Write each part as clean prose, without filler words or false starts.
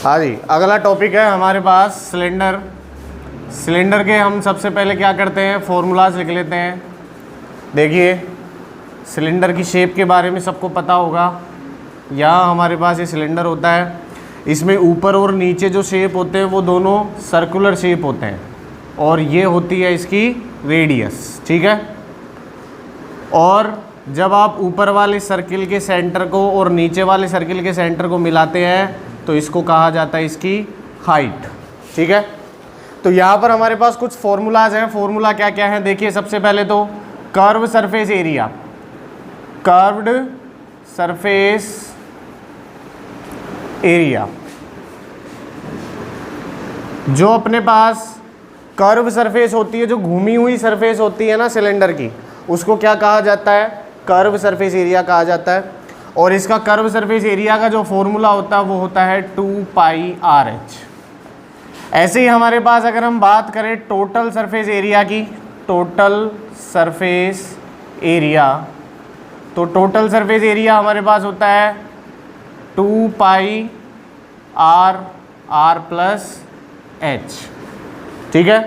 हाँ जी, अगला टॉपिक है हमारे पास सिलेंडर। सिलेंडर के हम सबसे पहले क्या करते हैं, फॉर्मूलाज लिख लेते हैं। देखिए, सिलेंडर की शेप के बारे में सबको पता होगा। यहाँ हमारे पास ये सिलेंडर होता है, इसमें ऊपर और नीचे जो शेप होते हैं वो दोनों सर्कुलर शेप होते हैं, और ये होती है इसकी रेडियस, ठीक है। और जब आप ऊपर वाले सर्किल के सेंटर को और नीचे वाले सर्किल के सेंटर को मिलाते हैं तो इसको कहा जाता है इसकी हाइट, ठीक है। तो यहाँ पर हमारे पास कुछ फॉर्मूलाज हैं। फॉर्मूला क्या क्या है देखिए, सबसे पहले तो curve surface area, curved surface area. जो अपने पास कर्व सरफेस होती है, जो घूमी हुई सरफेस होती है ना सिलेंडर की, उसको क्या कहा जाता है, कर्व सरफेस एरिया कहा जाता है। और इसका कर्व सरफेस एरिया का जो फॉर्मूला होता है वो होता है 2πRh। ऐसे ही हमारे पास अगर हम बात करें टोटल सरफेस एरिया की, टोटल सरफेस एरिया, तो टोटल सरफेस एरिया हमारे पास होता है 2πr r+h, ठीक है।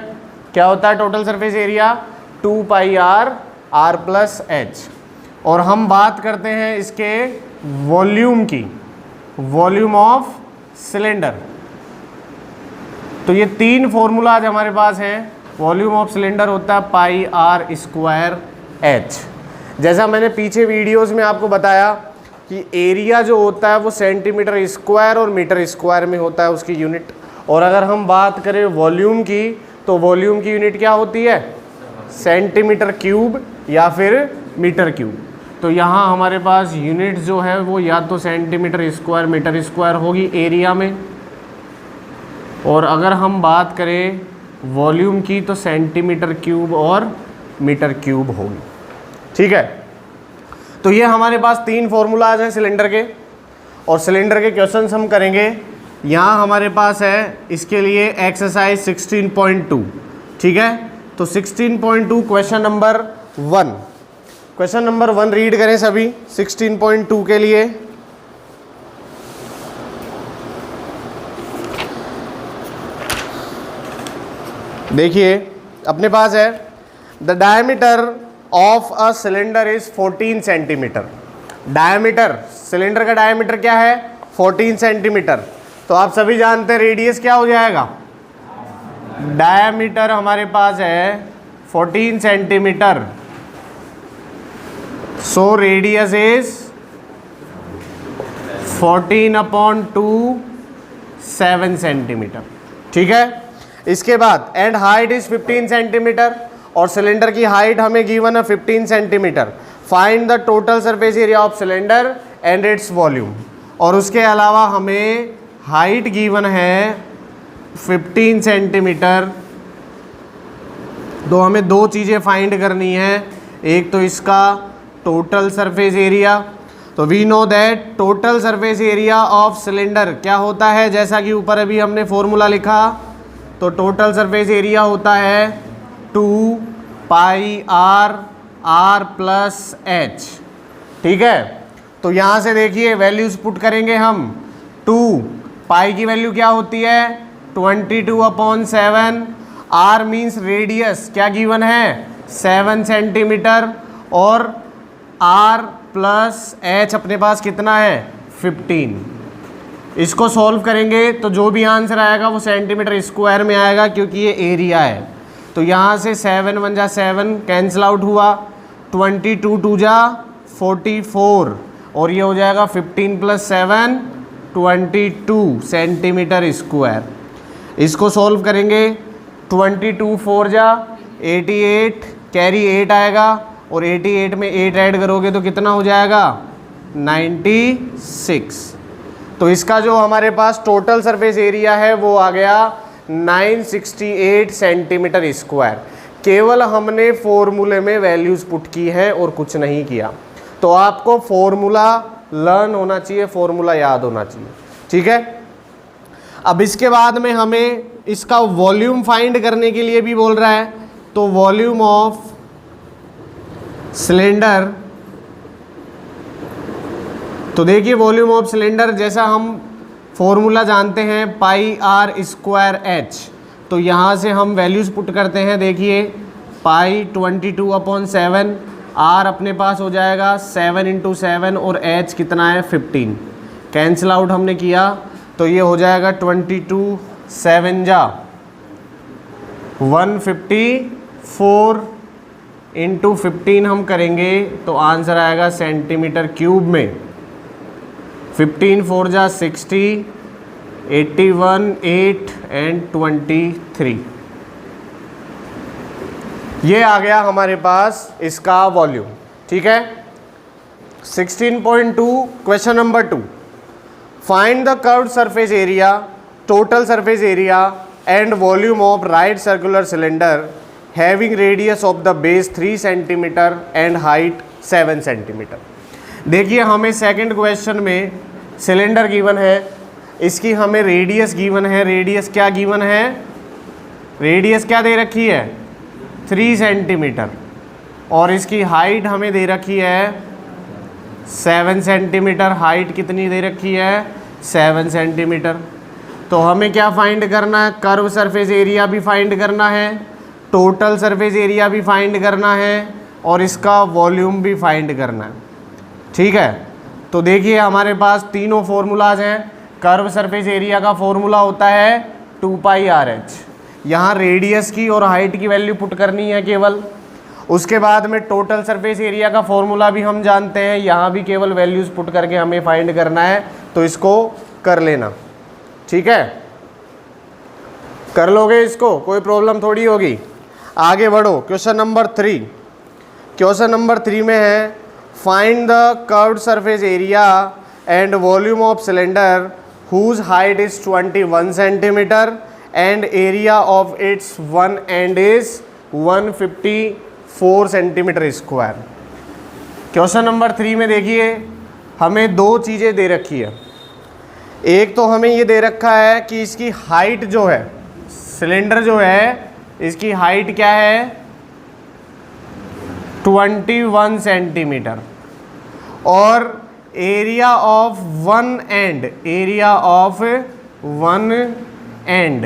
क्या होता है total surface area, 2πr r+h। और हम बात करते हैं इसके वॉल्यूम की, वॉल्यूम ऑफ सिलेंडर। तो ये तीन फॉर्मूलाज हमारे पास हैं। वॉल्यूम ऑफ सिलेंडर होता है πr²h। जैसा मैंने पीछे वीडियोस में आपको बताया कि एरिया जो होता है वो सेंटीमीटर स्क्वायर और मीटर स्क्वायर में होता है उसकी यूनिट। और अगर हम बात करें वॉल्यूम की, तो वॉल्यूम की यूनिट क्या होती है, सेंटीमीटर क्यूब या फिर मीटर क्यूब। तो यहाँ हमारे पास यूनिट जो है वो या तो सेंटीमीटर स्क्वायर मीटर स्क्वायर होगी एरिया में, और अगर हम बात करें वॉल्यूम की तो सेंटीमीटर क्यूब और मीटर क्यूब होगी, ठीक है। तो ये हमारे पास तीन फॉर्मूलाज हैं सिलेंडर के, और सिलेंडर के क्वेश्चंस हम करेंगे। यहाँ हमारे पास है इसके लिए एक्सरसाइज 16.2, ठीक है। तो 16.2 question number 1, question number 1 read करें सभी 16.2 के लिए। देखिए अपने पास है, the diameter of a cylinder is 14 centimetre. Diameter, cylinder का डायमीटर क्या है, 14 सेंटीमीटर। तो आप सभी जानते हैं रेडियस क्या हो जाएगा, डायमीटर हमारे पास है 14 centimetre, so radius is 14/2 7 centimetre, ठीक है। इसके बाद एंड हाइट इज 15 सेंटीमीटर, और सिलेंडर की हाइट हमें गिवन है 15 centimetre. Find the total surface area of cylinder and its volume. और उसके अलावा हमें हाइट गिवन है 15 सेंटीमीटर, तो हमें दो चीज़ें फाइंड करनी है। एक तो इसका टोटल सरफेस एरिया, तो we know that total surface area of cylinder क्या होता है, जैसा कि ऊपर अभी हमने फॉर्मूला लिखा, तो टोटल सरफेस एरिया होता है 2πr r+h, ठीक है। तो यहाँ से देखिए वैल्यूज पुट करेंगे हम। 2 पाई की वैल्यू क्या होती है 22/7, r मीन्स रेडियस क्या गिवन है 7 सेंटीमीटर, और r+h अपने पास कितना है 15। इसको सॉल्व करेंगे तो जो भी आंसर आएगा वो सेंटीमीटर स्क्वायर में आएगा, क्योंकि ये एरिया है। तो यहाँ से 7 1 जा 7 कैंसिल आउट हुआ, 22 2 जा 44, और ये हो जाएगा 15 + 7 22 सेंटीमीटर स्क्वायर। इसको सॉल्व करेंगे, 22 4 जा 88, कैरी 8 आएगा, और 88 में 8 ऐड करोगे तो कितना हो जाएगा 96। तो इसका जो हमारे पास टोटल सरफेस एरिया है वो आ गया 968 सेंटीमीटर स्क्वायर। केवल हमने फॉर्मूले में वैल्यूज पुट की है और कुछ नहीं किया। तो आपको फॉर्मूला लर्न होना चाहिए, फॉर्मूला याद होना चाहिए, ठीक है। अब इसके बाद में हमें इसका वॉल्यूम फाइंड करने के लिए भी बोल रहा है, तो वॉल्यूम ऑफ सिलेंडर, तो देखिए वॉल्यूम ऑफ सिलेंडर जैसा हम फॉर्मूला जानते हैं पाई आर स्क्वायर एच, तो यहाँ से हम वैल्यूज़ पुट करते हैं। देखिए पाई 22/7, आर अपने पास हो जाएगा 7 × 7 और एच कितना है 15, कैंसिल आउट हमने किया तो ये हो जाएगा 22 7 जा 154 × 15 हम करेंगे तो आंसर आएगा सेंटीमीटर क्यूब में। 15 4 जा 60, 81 8 एंड 23। ये आ गया हमारे पास इसका वॉल्यूम। ठीक है। 16.2 question number 2, find the curved surface area, total surface area and volume of right circular cylinder having radius of the base 3 centimetre and height 7 centimetre. देखिए हमें सेकंड क्वेश्चन में सिलेंडर गिवन है, इसकी हमें रेडियस गिवन है। Radius क्या given है? Radius क्या दे रखी है? 3 सेंटीमीटर, और इसकी हाइट हमें दे रखी है 7 सेंटीमीटर। हाइट कितनी दे रखी है? 7 सेंटीमीटर। तो हमें क्या फाइंड करना है? कर्व सरफेस एरिया भी फाइंड करना है, टोटल सरफेस एरिया भी फाइंड करना है, और इसका वॉल्यूम भी फाइंड करना है। ठीक है। तो देखिए हमारे पास तीनों फॉर्मूलाज हैं। कर्व सरफेस एरिया का फॉर्मूला होता है 2πRh। यहाँ रेडियस की और हाइट की वैल्यू पुट करनी है केवल। उसके बाद में टोटल सरफेस एरिया का फॉर्मूला भी हम जानते हैं, यहाँ भी केवल वैल्यूज़ पुट करके हमें फाइंड करना है, तो इसको कर लेना। ठीक है, कर लोगे इसको, कोई प्रॉब्लम थोड़ी होगी। आगे बढ़ो, क्वेश्चन नंबर 3। क्वेश्चन नंबर 3 में है find the curved surface area and volume of cylinder whose height is 21 centimetre and area of its one end is 154 centimetre square. Question number 3 में देखिए हमें दो चीज़ें दे रखी है। एक तो हमें ये दे रखा है कि इसकी हाइट जो है, सिलेंडर जो है इसकी हाइट क्या है 21 सेंटीमीटर, और area of one and, area of one and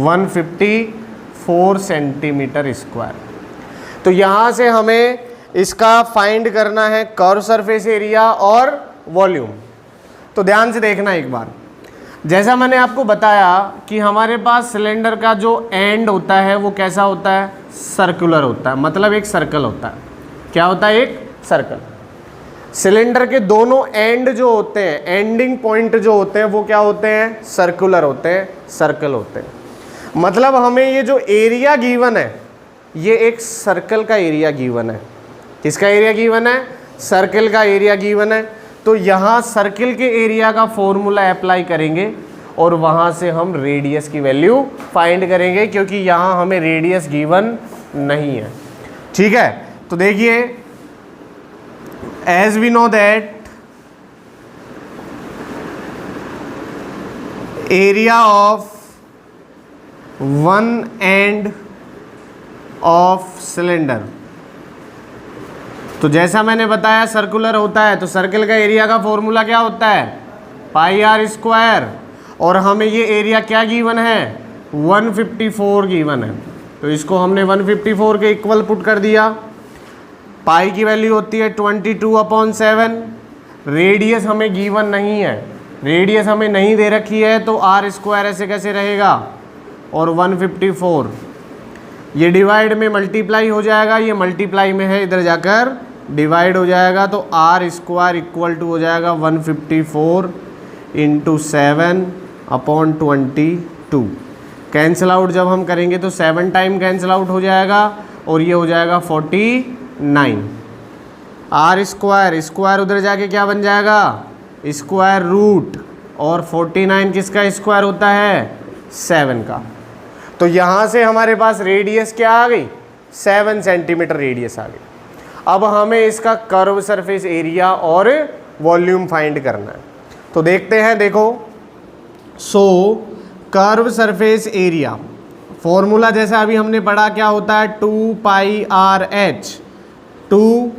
154 centimetre square. तो यहाँ से हमें इसका फाइंड करना है कर्व सरफेस एरिया और वॉल्यूम। तो ध्यान से देखना एक बार, जैसा मैंने आपको बताया कि हमारे पास सिलेंडर का जो एंड होता है वो कैसा होता है? सर्कुलर होता है, मतलब एक सर्कल होता है। क्या होता है? एक सर्कल। सिलेंडर के दोनों एंड जो होते हैं, एंडिंग पॉइंट जो होते हैं, वो क्या होते हैं? सर्कुलर होते हैं, सर्कल होते हैं। मतलब हमें ये जो एरिया गिवन है ये एक सर्कल का एरिया गिवन है। किसका एरिया गिवन है? सर्कल का एरिया गिवन है। तो यहाँ सर्किल के एरिया का फॉर्मूला अप्लाई करेंगे और वहाँ से हम रेडियस की वैल्यू फाइंड करेंगे, क्योंकि यहाँ हमें रेडियस गिवन नहीं है। ठीक है। तो देखिए as we know that area of one end of cylinder, तो जैसा मैंने बताया सर्कुलर होता है, तो सर्कल का एरिया का फॉर्मूला क्या होता है? πr²। और हमें ये एरिया क्या गिवन है? 154 गिवन है। तो इसको हमने 154 के इक्वल पुट कर दिया। पाई की वैल्यू होती है 22/7। रेडियस हमें गिवन नहीं है, रेडियस हमें नहीं दे रखी है, तो r² ऐसे कैसे रहेगा? और 154 ये डिवाइड में मल्टीप्लाई हो जाएगा, ये मल्टीप्लाई में है, इधर जाकर डिवाइड हो जाएगा, तो r² इक्वल टू हो जाएगा 154 × 7/22। कैंसिल आउट जब हम करेंगे तो 7 टाइम कैंसिल आउट हो जाएगा, और ये हो जाएगा 49। r² स्क्वायर उधर जाके क्या बन जाएगा? स्क्वायर रूट, और 49 किसका स्क्वायर होता है? 7 का। तो यहाँ से हमारे पास रेडियस क्या आ गई? 7 सेंटीमीटर रेडियस आ गई। अब हमें इसका कर्व सरफेस एरिया और वॉल्यूम फाइंड करना है। तो देखते हैं, देखो कर्व सरफेस एरिया फॉर्मूला जैसा अभी हमने पढ़ा क्या होता है? 2πRh। 2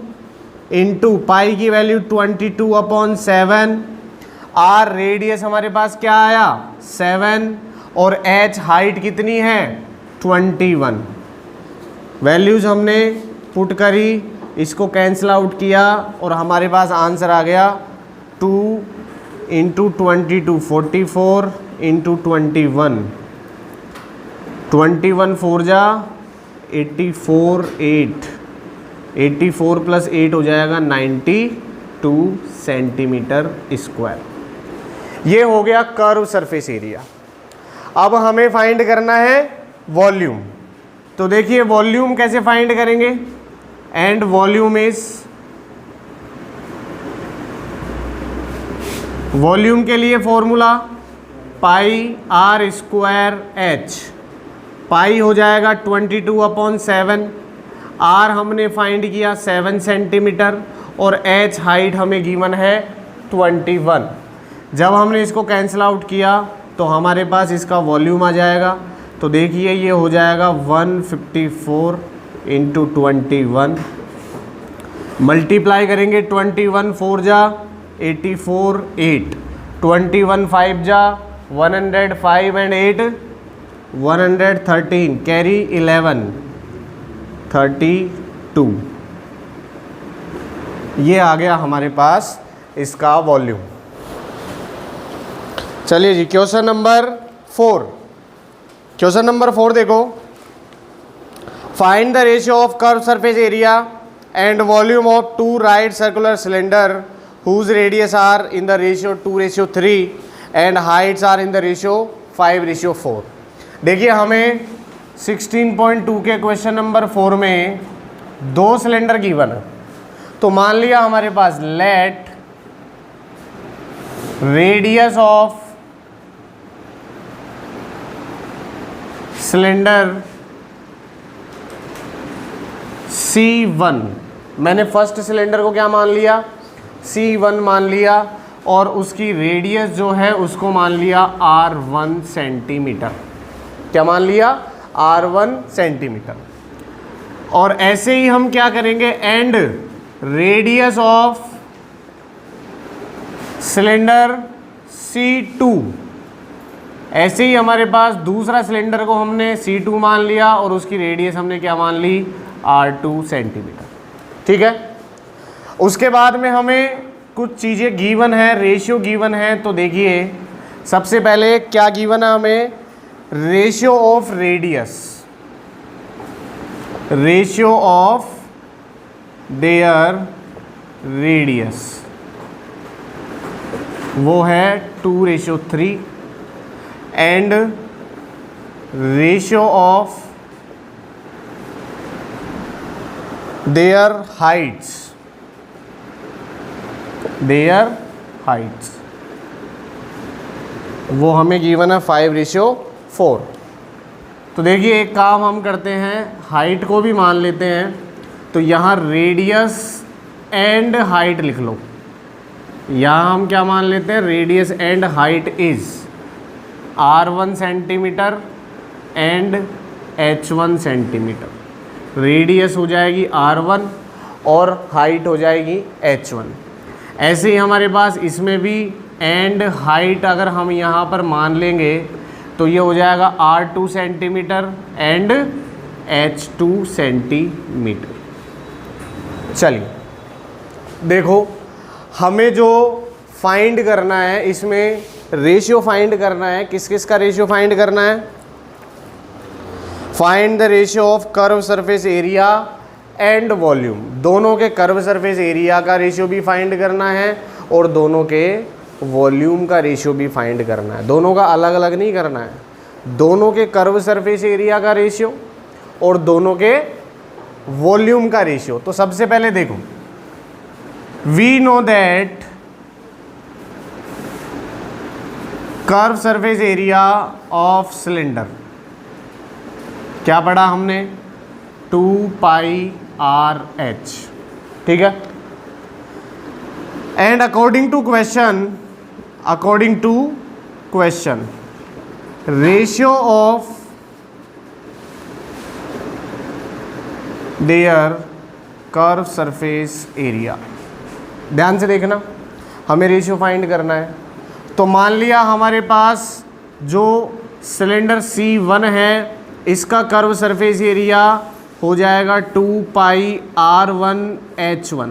× पाई की वैल्यू 22/7, आर रेडियस हमारे पास क्या आया 7 और एच हाइट कितनी है 21। वैल्यूज हमने पुट करी, इसको कैंसिल आउट किया और हमारे पास आंसर आ गया 2 इंटू 22 44 इंटू 21 21 4 जा 84 8 84 प्लस 8 हो जाएगा 92 सेंटीमीटर स्क्वायर। ये हो गया कर्व सरफेस एरिया। अब हमें फाइंड करना है वॉल्यूम। तो देखिए वॉल्यूम कैसे फाइंड करेंगे, एंड वॉल्यूम इज, वॉल्यूम के लिए formula pi r square h. Pi हो जाएगा 22/7, आर हमने फाइंड किया 7 सेंटीमीटर और एच हाइट हमें गिवन है 21। जब हमने इसको कैंसिल आउट किया तो हमारे पास इसका वॉल्यूम आ जाएगा। तो देखिए ये हो जाएगा 154 इंटू 21, मल्टीप्लाई करेंगे 21 4 जा 84 8 21 5 जा 105 एंड 8 113 कैरी 11 32। ये आ गया हमारे पास इसका वॉल्यूम। चलिए जी क्वेश्चन नंबर 4। क्वेश्चन नंबर 4 देखो, find the ratio of curve surface area and volume of 2 right circular cylinder whose radius are in the ratio 2:3 and heights are in the ratio 5:4। देखिए हमें 16.2 के क्वेश्चन नंबर 4 में 2 cylinder given है। तो मान लिया हमारे पास let radius of cylinder C1, मैंने फर्स्ट सिलेंडर को क्या मान लिया C1 मान लिया और उसकी रेडियस जो है उसको मान लिया R1 सेंटीमीटर। क्या मान लिया R1 सेंटीमीटर। और ऐसे ही हम क्या करेंगे, and radius of cylinder C2, ऐसे ही हमारे पास दूसरा सिलेंडर को हमने C2 मान लिया और उसकी रेडियस हमने क्या मान ली R2 सेंटीमीटर। ठीक है, उसके बाद में हमें कुछ चीज़ें गिवन है, रेशियो गिवन है। तो देखिए सबसे पहले क्या गिवन है हमें, ratio of radius, ratio of there radius वो है 2:3 and ratio of there Heights, there Heights वो हमें गिवन है 5:4। तो देखिए एक काम हम करते हैं, हाइट को भी मान लेते हैं। तो यहाँ रेडियस एंड हाइट लिख लो। यहाँ हम क्या मान लेते हैं, radius and height is R1 centimetre and H1 centimetre. Radius हो जाएगी R1 और हाइट हो जाएगी H1। ऐसे ही हमारे पास इसमें भी एंड हाइट अगर हम यहाँ पर मान लेंगे तो ये हो जाएगा R2 centimetre and H2 centimetre. चलिए देखो हमें जो फाइंड करना है, इसमें रेशियो फाइंड करना है। किस किस का रेशियो फाइंड करना है, find the ratio of curve surface area and volume. दोनों के कर्व सरफेस एरिया का रेशियो भी फाइंड करना है और दोनों के वॉल्यूम का रेशियो भी फाइंड करना है। दोनों का अलग अलग नहीं करना है, दोनों के कर्व सरफेस एरिया का रेशियो और दोनों के वॉल्यूम का रेशियो। तो सबसे पहले देखो, we know that curve surface area of cylinder, क्या पढ़ा हमने 2πRh। ठीक है, and according to question ratio of their curve surface area. ध्यान से देखना, हमें रेशियो फाइंड करना है। तो मान लिया हमारे पास जो सिलेंडर C1 है इसका कर्व सरफेस एरिया हो जाएगा 2πr1h1।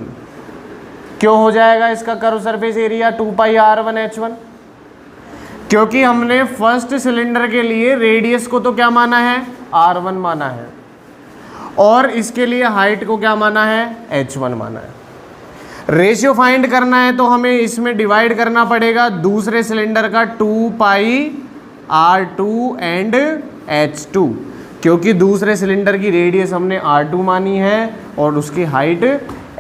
क्यों हो जाएगा इसका कर्व सरफेस एरिया 2πr1h1? क्योंकि हमने फर्स्ट सिलेंडर के लिए रेडियस को तो क्या माना है, r1 माना है, और इसके लिए हाइट को क्या माना है, h1 माना है। रेशियो फाइंड करना है तो हमें इसमें डिवाइड करना पड़ेगा दूसरे सिलेंडर का 2πr2 एंड h2, क्योंकि दूसरे सिलेंडर की रेडियस हमने r2 मानी है और उसकी हाइट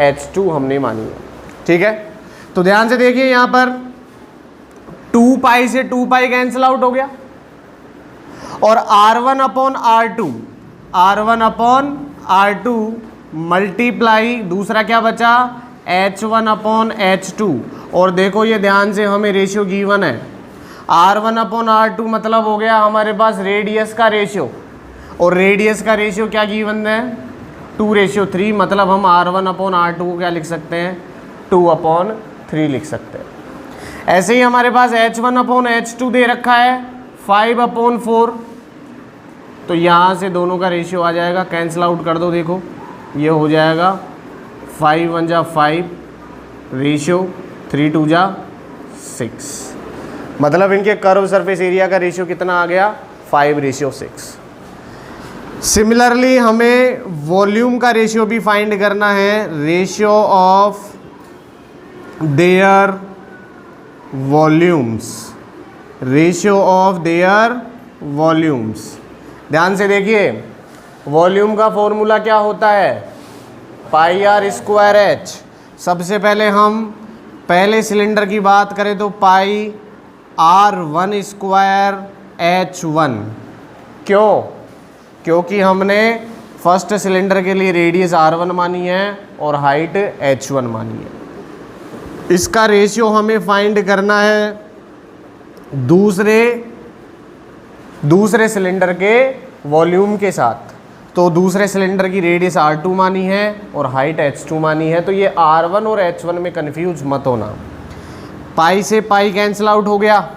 h2 हमने मानी है। ठीक है, तो ध्यान से देखिए यहाँ पर 2π से 2π कैंसिल आउट हो गया और r1/r2 मल्टीप्लाई दूसरा क्या बचा, h1/h2। और देखो ये ध्यान से हमें रेशियो गिवन है, r1/r2 मतलब हो गया हमारे पास रेडियस का रेशियो, और रेडियस का रेशियो क्या गिवन है, 2:3। मतलब हम r1/r2 को क्या लिख सकते हैं, 2/3 लिख सकते हैं। ऐसे ही हमारे पास h1/h2 दे रखा है 5/4, तो यहाँ से दोनों का रेशियो आ जाएगा, कैंसिल आउट कर दो। देखो ये हो जाएगा 5 1 जा 5, रेशियो 3 2 जा 6। मतलब इनके कर्व सरफेस एरिया का रेशियो कितना आ गया, 5:6। सिमिलरली हमें वॉल्यूम का रेशियो भी फाइंड करना है, ratio of there volumes, ratio of there volumes. ध्यान से देखिए वॉल्यूम का फॉर्मूला क्या होता है, πr²h। सबसे पहले हम पहले सिलेंडर की बात करें तो πr1²h1। क्यों, क्योंकि हमने फर्स्ट सिलेंडर के लिए रेडियस r1 मानी है और हाइट h1 मानी है। इसका रेशियो हमें फाइंड करना है दूसरे सिलेंडर के वॉल्यूम के साथ। तो दूसरे सिलेंडर की रेडियस r2 मानी है और हाइट h2 मानी है, तो ये r1 और h1 में कंफ्यूज मत होना। पाई से पाई कैंसिल आउट हो गया।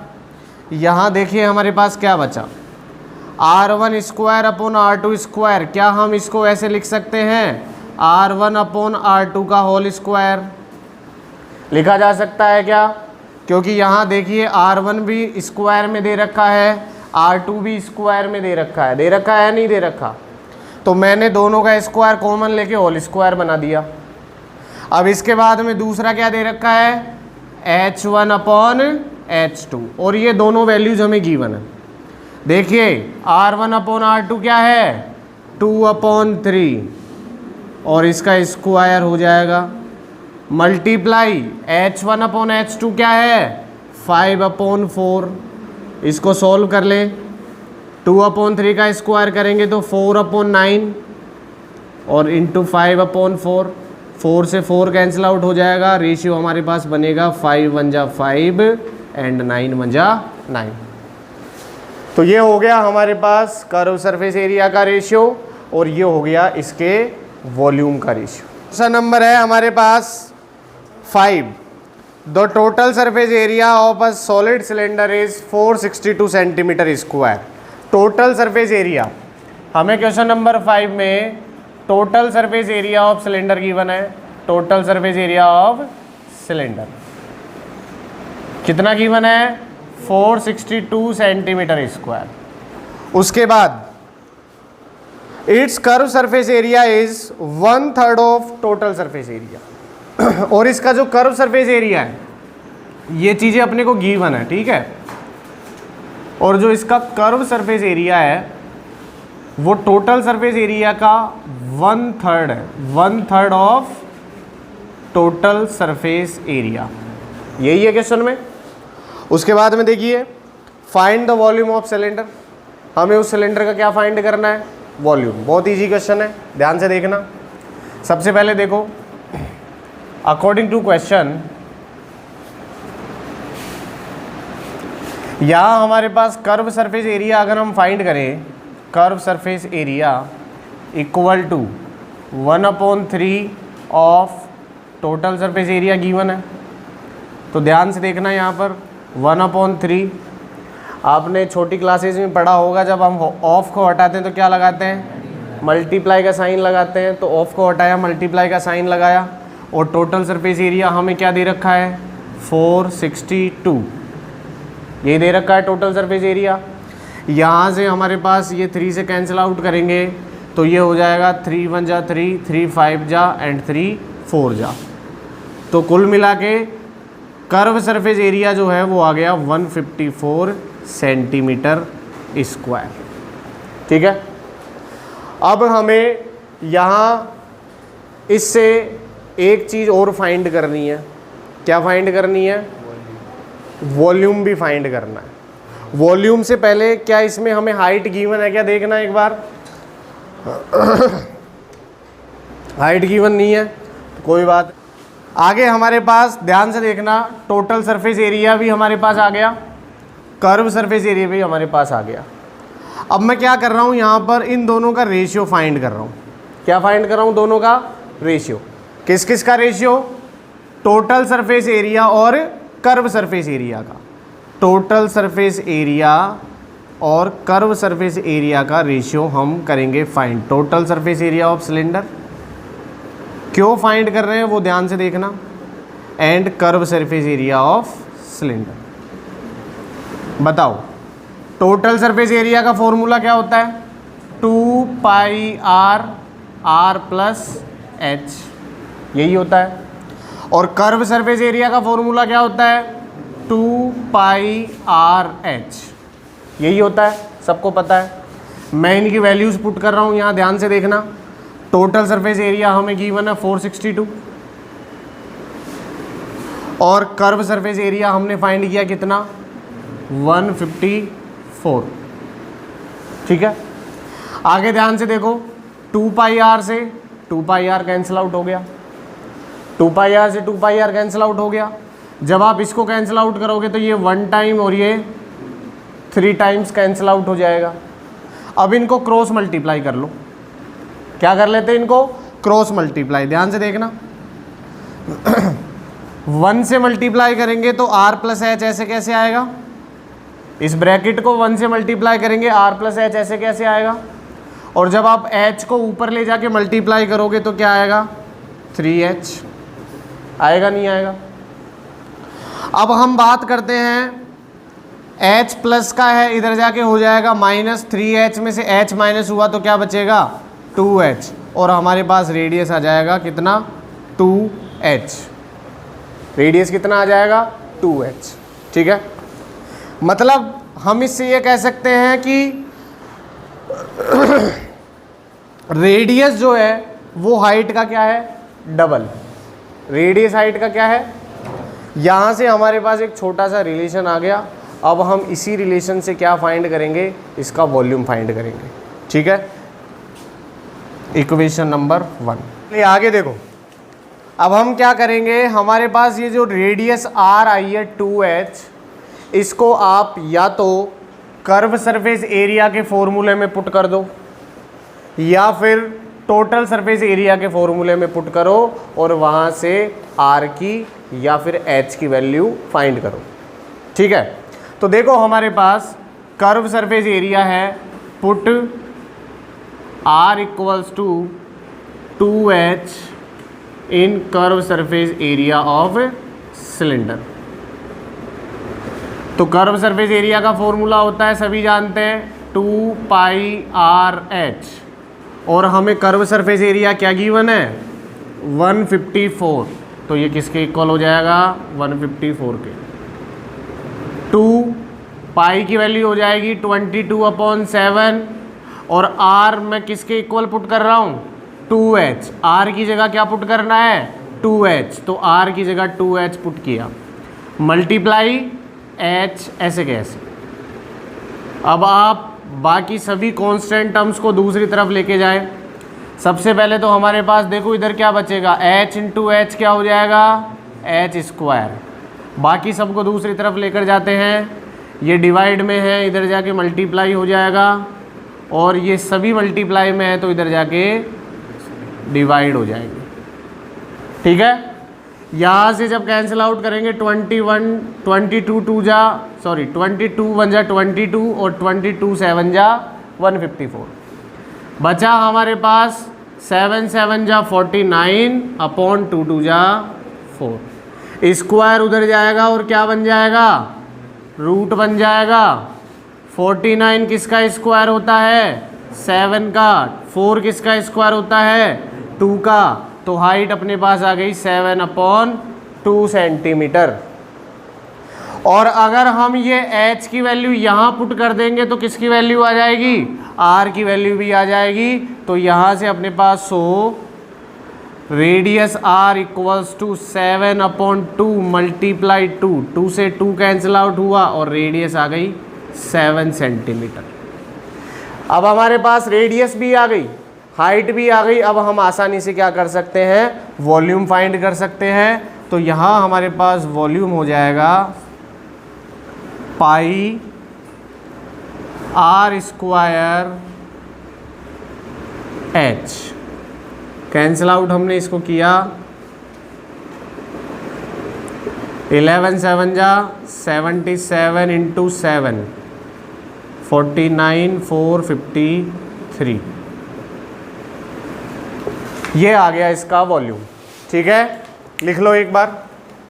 यहाँ देखिए हमारे पास क्या बचा, r1²/r2²। क्या हम इसको ऐसे लिख सकते हैं, r1/r2 का होल स्क्वायर लिखा जा सकता है क्या? क्योंकि यहाँ देखिए r1 भी स्क्वायर में दे रखा है, r2 भी स्क्वायर में दे रखा है या नहीं दे रखा। तो मैंने दोनों का स्क्वायर कॉमन लेके होल स्क्वायर बना दिया। अब इसके बाद में दूसरा क्या दे रखा है, h1/h2, और ये दोनों वैल्यूज हमें गिवन है। देखिए r1/r2 क्या है, 2/3, और इसका स्क्वायर हो जाएगा मल्टीप्लाई h1/h2 क्या है, 5/4। इसको सॉल्व कर ले, 2/3 का स्क्वायर करेंगे तो 4/9 और इंटू 5/4, 4 से 4 कैंसिल आउट हो जाएगा। रेशियो हमारे पास बनेगा 5 1 जा 5 एंड 9 1 जा 9। तो ये हो गया हमारे पास कर्व सरफेस एरिया का रेशियो, और ये हो गया इसके वॉल्यूम का रेशियो। दूसरा नंबर है हमारे पास 5। The total surface area of a solid cylinder is 462 centimetre square. Total surface area, हमें क्वेश्चन नंबर 5 में total surface area of cylinder given है। Total surface area of cylinder कितना गिवन है, 462 सेंटीमीटर स्क्वायर। उसके बाद it's curve surface area is 1/3 of total surface area. और इसका जो कर्व सरफेस एरिया है, ये चीज़ें अपने को गिवन है, ठीक है। और जो इसका कर्व सरफेस एरिया है वो टोटल सरफेस एरिया का 1/3 है, 1/3 ऑफ टोटल सरफेस एरिया, यही है क्वेश्चन में। उसके बाद में देखिए find the volume of cylinder. हमें उस सिलेंडर का क्या फाइंड करना है, वॉल्यूम। बहुत इजी क्वेश्चन है, ध्यान से देखना। सबसे पहले देखो, अकॉर्डिंग टू क्वेश्चन यहाँ हमारे पास कर्व सरफेस एरिया अगर हम फाइंड करें, curve surface area equal to 1/3 of total surface area given है। तो ध्यान से देखना, यहाँ पर 1/3। आपने छोटी क्लासेस में पढ़ा होगा, जब हम ऑफ को हटाते हैं तो क्या लगाते हैं, मल्टीप्लाई का साइन लगाते हैं। तो ऑफ को हटाया, मल्टीप्लाई का साइन लगाया, और टोटल सरफेस एरिया हमें क्या दे रखा है, 462, ये दे रखा है टोटल सरफेस एरिया। यहाँ से हमारे पास ये 3 से कैंसिल आउट करेंगे तो ये हो जाएगा 3 1 जा 3, 3 5 जा एंड 3 4 जा। तो कुल मिला के कर्व सरफेस एरिया जो है वो आ गया 154 सेंटीमीटर स्क्वायर। ठीक है, अब हमें यहाँ इससे एक चीज़ और फाइंड करनी है। क्या फाइंड करनी है, वॉल्यूम भी फाइंड करना है। वॉल्यूम से पहले क्या इसमें हमें हाइट गिवन है क्या, देखना एक बार। हाइट गिवन नहीं है, कोई बात। आगे हमारे पास ध्यान से देखना, टोटल सरफेस एरिया भी हमारे पास आ गया, कर्व सरफेस एरिया भी हमारे पास आ गया। अब मैं क्या कर रहा हूँ, यहाँ पर इन दोनों का रेशियो फाइंड कर रहा हूँ। क्या फाइंड कर रहा हूँ, दोनों का रेशियो। किस किस का रेशियो, टोटल सरफेस एरिया और कर्व सरफेस एरिया का। टोटल सरफेस एरिया और कर्व सरफेस एरिया का रेशियो हम करेंगे find. Total surface area of cylinder, क्यों फाइंड कर रहे हैं वो ध्यान से देखना, and curve surface area of cylinder. बताओ, टोटल सरफेस एरिया का फॉर्मूला क्या होता है, 2 पाई r प्लस h, यही होता है। और कर्व सरफेस एरिया का फॉर्मूला क्या होता है, 2 पाई r h, यही होता है, सबको पता है। मैं इनकी वैल्यूज़ पुट कर रहा हूँ यहाँ, ध्यान से देखना। टोटल सरफेस एरिया हमें गिवन है 462, और कर्व सरफेस एरिया हमने फाइंड किया कितना, 154। ठीक है, आगे ध्यान से देखो, 2 पाई r से 2 पाई r कैंसिल आउट हो गया, 2 पाई r से 2 पाई r कैंसिल आउट हो गया। जब आप इसको कैंसिल आउट करोगे तो ये 1 टाइम और ये 3 टाइम्स कैंसिल आउट हो जाएगा। अब इनको क्रॉस मल्टीप्लाई कर लो। क्या कर लेते हैं इनको, क्रॉस मल्टीप्लाई। ध्यान से देखना, 1 से मल्टीप्लाई करेंगे तो r प्लस एच ऐसे कैसे आएगा, इस ब्रैकेट को 1 से मल्टीप्लाई करेंगे, r प्लस एच ऐसे कैसे आएगा। और जब आप h को ऊपर ले जाके मल्टीप्लाई करोगे तो क्या आएगा, 3h आएगा, नहीं आएगा। अब हम बात करते हैं h प्लस का है, इधर जाके हो जाएगा -3h, में से h माइनस हुआ तो क्या बचेगा, 2h, और हमारे पास रेडियस आ जाएगा कितना, 2h। रेडियस कितना आ जाएगा, 2h। ठीक है, मतलब हम इससे ये कह सकते हैं कि रेडियस जो है वो हाइट का क्या है, डबल। रेडियस हाइट का क्या है। यहाँ से हमारे पास एक छोटा सा रिलेशन आ गया। अब हम इसी रिलेशन से क्या फाइंड करेंगे, इसका वॉल्यूम फाइंड करेंगे। ठीक है, इक्वेशन नंबर 1। ये आगे देखो, अब हम क्या करेंगे, हमारे पास ये जो रेडियस r आई है 2h, इसको आप या तो कर्व सरफेस एरिया के फॉर्मूले में पुट कर दो, या फिर टोटल सरफेस एरिया के फॉर्मूले में पुट करो और वहाँ से r की या फिर h की वैल्यू फाइंड करो। ठीक है, तो देखो हमारे पास कर्व सरफेस एरिया है, put r equals to 2h in curve surface area of cylinder. तो कर्व सरफेस एरिया का फॉर्मूला होता है, सभी जानते हैं, 2 पाई r h, और हमें कर्व सरफेस एरिया क्या गिवन है, 154। तो ये किसके इक्वल हो जाएगा, 154 के। 2 पाई की वैल्यू हो जाएगी 22/7, और r मैं किसके इक्वल पुट कर रहा हूँ, 2h। r की जगह क्या पुट करना है, 2h, तो r की जगह 2h पुट किया, मल्टीप्लाई h ऐसे कैसे। अब आप बाकी सभी कांस्टेंट टर्म्स को दूसरी तरफ लेके जाएं। सबसे पहले तो हमारे पास देखो इधर क्या बचेगा, h इंटू एच क्या हो जाएगा, h स्क्वायर। बाकी सबको दूसरी तरफ लेकर जाते हैं, ये डिवाइड में है, इधर जाके मल्टीप्लाई हो जाएगा, और ये सभी मल्टीप्लाई में है तो इधर जाके डिवाइड हो जाएंगे। ठीक है, यहाँ से जब कैंसिल आउट करेंगे 21 22 2 जा 22 1 जा 22 और 22 7 जा 154। बचा हमारे पास 7 7 जा 49 अपॉन 2 2 जा 4। स्क्वायर उधर जाएगा और क्या बन जाएगा, रूट बन जाएगा। 49 किसका स्क्वायर होता है, 7 का। 4 किसका स्क्वायर होता है, 2 का। तो हाइट अपने पास आ गई 7/2 सेंटीमीटर। और अगर हम ये h की वैल्यू यहाँ पुट कर देंगे तो किसकी वैल्यू आ जाएगी, r की वैल्यू भी आ जाएगी। तो यहाँ से अपने पास radius r equals to 7/2 multiply 2 से 2 कैंसिल आउट हुआ और रेडियस आ गई 7 सेंटीमीटर। अब हमारे पास रेडियस भी आ गई, हाइट भी आ गई। अब हम आसानी से क्या कर सकते हैं, वॉल्यूम फाइंड कर सकते हैं। तो यहाँ हमारे पास वॉल्यूम हो जाएगा पाई r square h। Cancel out हमने इसको किया, 11 7 जा 77 इंटू 7 49 453। ये आ गया इसका वॉल्यूम। ठीक है, लिख लो एक बार।